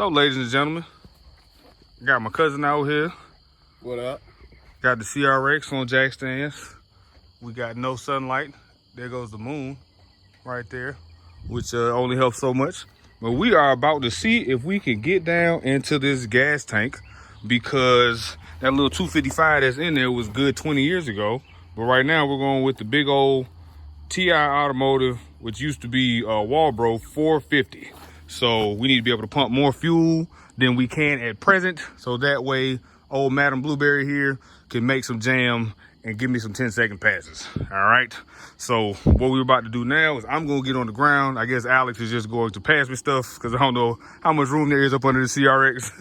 So, ladies and gentlemen, got my cousin out here. What up? Got the CRX on jack stands. We got no sunlight. There goes the moon right there, which only helps so much. But we are about to see if we can get down into this gas tank, because that little 255 that's in there was good 20 years ago. But right now we're going with the big old TI Automotive, which used to be Walbro 450. So we need to be able to pump more fuel than we can at present. So that way old Madam Blueberry here can make some jam and give me some 10-second passes. All right. So what we're about to do now is I'm going to get on the ground. I guess Alex is just going to pass me stuff because I don't know how much room there is up under the CRX.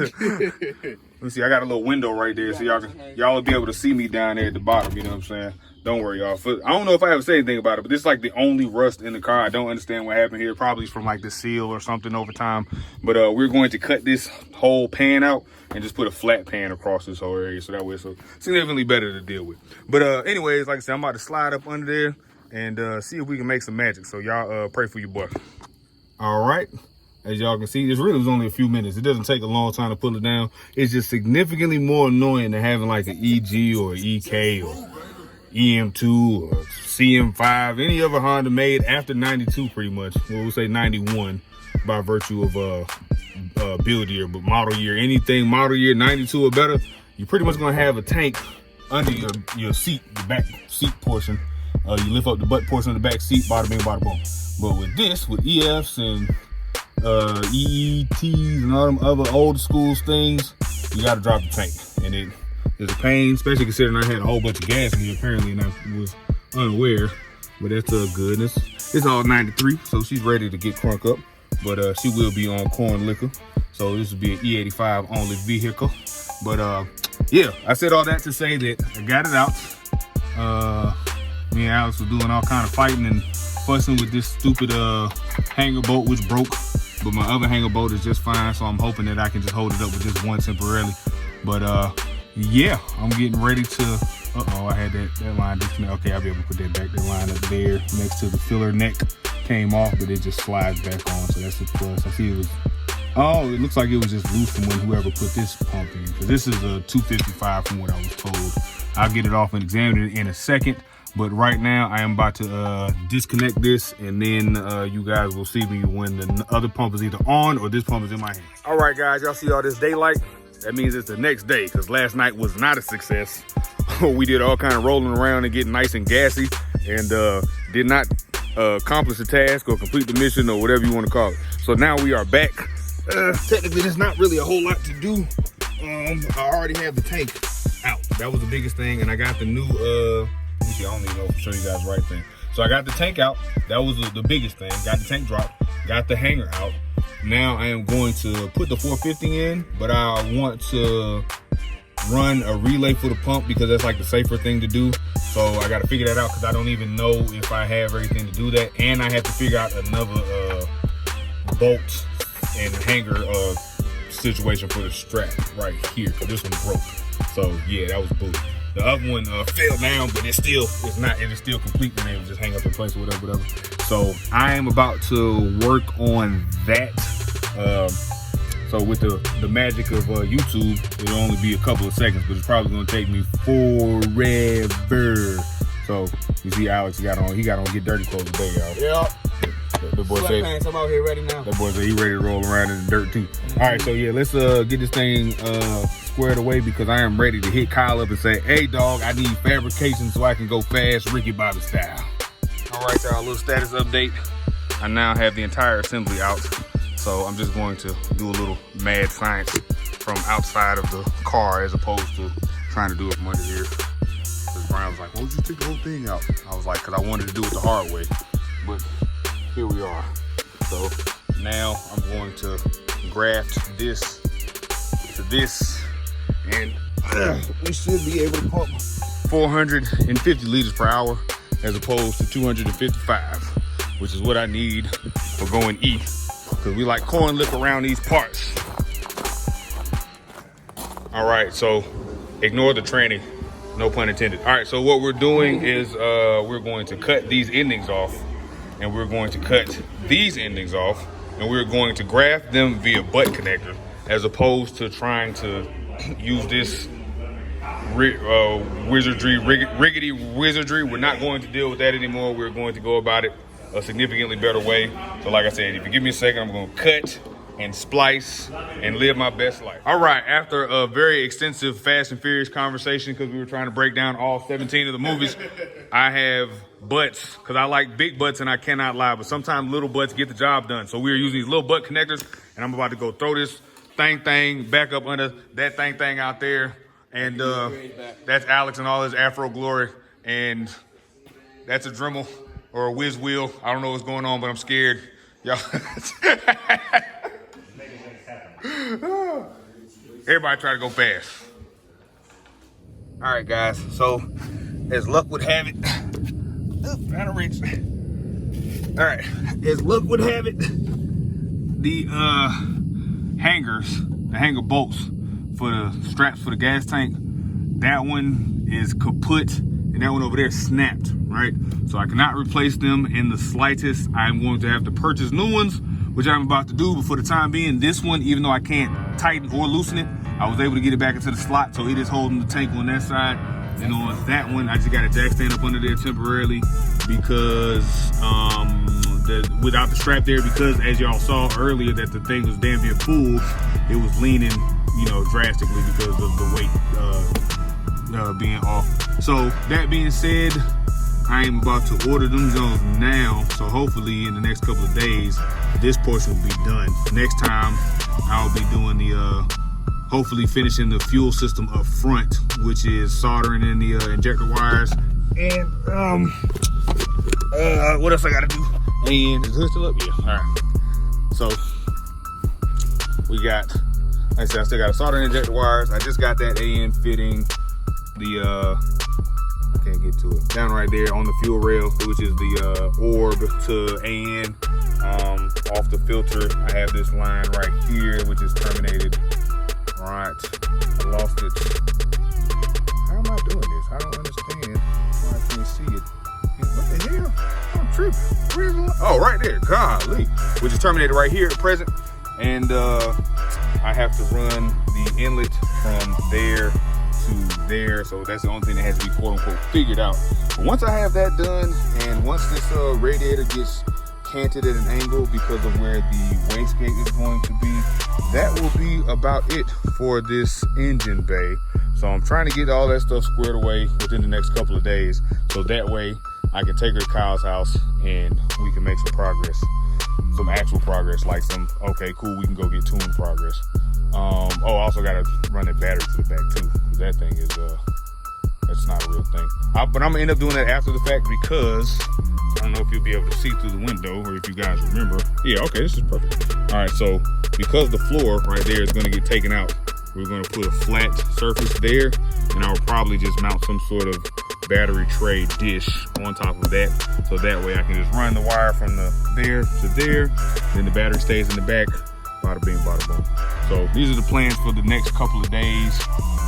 Let me see. I got a little window right there, so y'all will be able to see me down there at the bottom. You know what I'm saying? Don't worry, y'all. I don't know if I ever say anything about it, but this is like the only rust in the car. I don't understand what happened here. Probably from like the seal or something over time. But we're going to cut this whole pan out and just put a flat pan across this whole area, so that way it's significantly better to deal with. But anyways, like I said, I'm about to slide up under there and see if we can make some magic. So y'all pray for your boy. All right. As y'all can see, this really was only a few minutes. It doesn't take a long time to pull it down. It's just significantly more annoying than having like an EG or EK or EM2 or CM5, any other Honda made after 92 pretty much. Well, we'll say 91 by virtue of build year, but model year, anything model year 92 or better, you're pretty much gonna have a tank under your seat, the back seat portion. You lift up the butt portion of the back seat, bada bing, bada boom. But with this, with EFs and EETs and all them other old school things, you gotta drop the tank. And it is a pain, especially considering I had a whole bunch of gas in here apparently and I was unaware. But that's good. It's all 93, so she's ready to get crunk up. But she will be on corn liquor. So this will be an E85 only vehicle. But yeah, I said all that to say that I got it out. Me and Alex were doing all kind of fighting and fussing with this stupid hanger bolt which broke. But my other hanger bolt is just fine, so I'm hoping that I can just hold it up with just one temporarily. But yeah, I'm getting ready to, I had that line disconnect. Okay, I'll be able to put that back. That line up there next to the filler neck came off, but it just slides back on, so that's a plus. I see it was, it looks like it was just loose from when whoever put this pump in, because this is a 255 from what I was told. I'll get it off and examine it in a second. But right now, I am about to disconnect this, and then you guys will see me when the other pump is either on or this pump is in my hand. All right, guys, y'all see all this daylight? That means it's the next day, because last night was not a success. We did all kind of rolling around and getting nice and gassy, and did not accomplish the task or complete the mission or whatever you want to call it. So now we are back. Technically, there's not really a whole lot to do. I already have the tank out. That was the biggest thing, and I got the new, let me see, I don't even know if I'll show you guys the right thing. So I got the tank out. That was the biggest thing. Got the tank dropped. Got the hanger out. Now I am going to put the 450 in, but I want to run a relay for the pump because that's like the safer thing to do. So I got to figure that out because I don't even know if I have everything to do that. And I have to figure out another bolt and hanger situation for the strap right here, because this one broke. So yeah, that was booty. The other one fell down, but it is still complete, and it will just hang up in place or whatever. So I am about to work on that. So with the magic of YouTube, it'll only be a couple of seconds, but it's probably gonna take me forever. So you see Alex, he got on Get Dirty clothes today, y'all. Yeah. The boy said, I'm out here ready now. That boy said he ready to roll around in the dirt too. All right, so yeah, let's get this thing squared away, because I am ready to hit Kyle up and say, hey dog, I need fabrication so I can go fast Ricky Bobby style. All right, y'all, a little status update. I now have the entire assembly out, so I'm just going to do a little mad science from outside of the car as opposed to trying to do it from under here. Because Brian was like, why don't you take the whole thing out? I was like, because I wanted to do it the hard way. But here we are. So now I'm going to graft this to this, and we should be able to pump 450 liters per hour as opposed to 255, which is what I need for going E, because we like corn lick around these parts. All right, so ignore the tranny, no pun intended. All right, so what we're doing is we're going to cut these endings off, and we're going to cut these endings off, and we're going to graft them via butt connector. as opposed to trying to use this riggedy wizardry. We're not going to deal with that anymore. We're going to go about it a significantly better way. So like I said, if you give me a second, I'm going to cut and splice and live my best life. All right, after a very extensive Fast and Furious conversation, because we were trying to break down all 17 of the movies, I have butts, because I like big butts and I cannot lie, but sometimes little butts get the job done. So we are using these little butt connectors, and I'm about to go throw this thing back up under that thing out there. And that's Alex and all his Afro glory. And that's a Dremel or a whiz wheel. I don't know what's going on, but I'm scared. Y'all. Everybody try to go fast. All right, guys. So, as luck would have it, trying to reach. All right, as luck would have it, the hanger bolts for the straps for the gas tank, that one is kaput, and that one over there snapped. Right, so I cannot replace them in the slightest. I'm going to have to purchase new ones, which I'm about to do. But for the time being, this one, even though I can't tighten or loosen it, I was able to get it back into the slot, so it is holding the tank on that side. And on that one, I just got a jack stand up under there temporarily because without the strap there, because as y'all saw earlier that the thing was damn near full, it was leaning, you know, drastically because of the weight being off. So that being said, I am about to order them Jones now, so hopefully in the next couple of days, this portion will be done. Next time, I'll be doing the, hopefully finishing the fuel system up front, which is soldering in the injector wires. And, what else I gotta do? And is the hood still up? Yeah, all right. So, we got, like I said, I still gotta solder in injector wires. I just got that AN fitting the, I can't get to it. Down right there on the fuel rail, which is the orb to AN. Off the filter, I have this line right here, which is terminated. Right, I lost it. How am I doing this? I don't understand why I can't see it. What the hell? I'm tripping. Where's the line? Oh, right there. Golly. Which is terminated right here at present. And I have to run the inlet from there to there, so that's the only thing that has to be quote unquote figured out. But once I have that done, and once this radiator gets canted at an angle because of where the wastegate is going to be, that will be about it for this engine bay. So I'm trying to get all that stuff squared away within the next couple of days, so that way I can take her to Kyle's house and we can make some progress, some actual progress, like some, okay, cool, we can go get tuned progress. Oh, I also got to run that battery to the back too, because that thing is, that's not a real thing. But I'm going to end up doing that after the fact because I don't know if you'll be able to see through the window or if you guys remember. Yeah, okay, this is perfect. All right, so because the floor right there is going to get taken out, we're going to put a flat surface there, and I'll probably just mount some sort of battery tray dish on top of that, so that way I can just run the wire from there to there, then the battery stays in the back, bada bing, bada boom. So these are the plans for the next couple of days.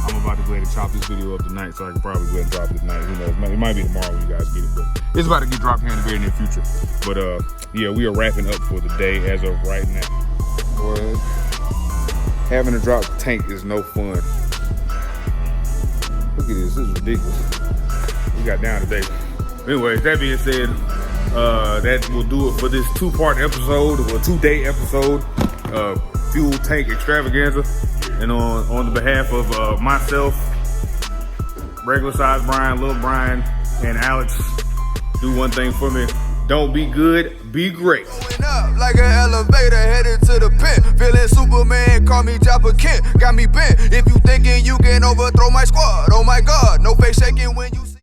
I'm about to go ahead and chop this video up tonight, so I can probably go ahead and drop it tonight. Who knows? It might be tomorrow when you guys get it, but it's about to get dropped here in the very near future. But yeah, we are wrapping up for the day as of right now. Boy, having to drop the tank is no fun. Look at this. This is ridiculous. We got down today. Anyways, that being said, that will do it for this two-part episode, or two-day episode, fuel tank extravaganza. And on the behalf of myself, regular size Brian, little Brian, and Alex, do one thing for me. Don't be good, be great. Going up like an elevator headed to the pit. Feeling Superman, call me Joppa Kent. Got me bent. If you thinking you can overthrow my squad, oh my God, no face shaking when you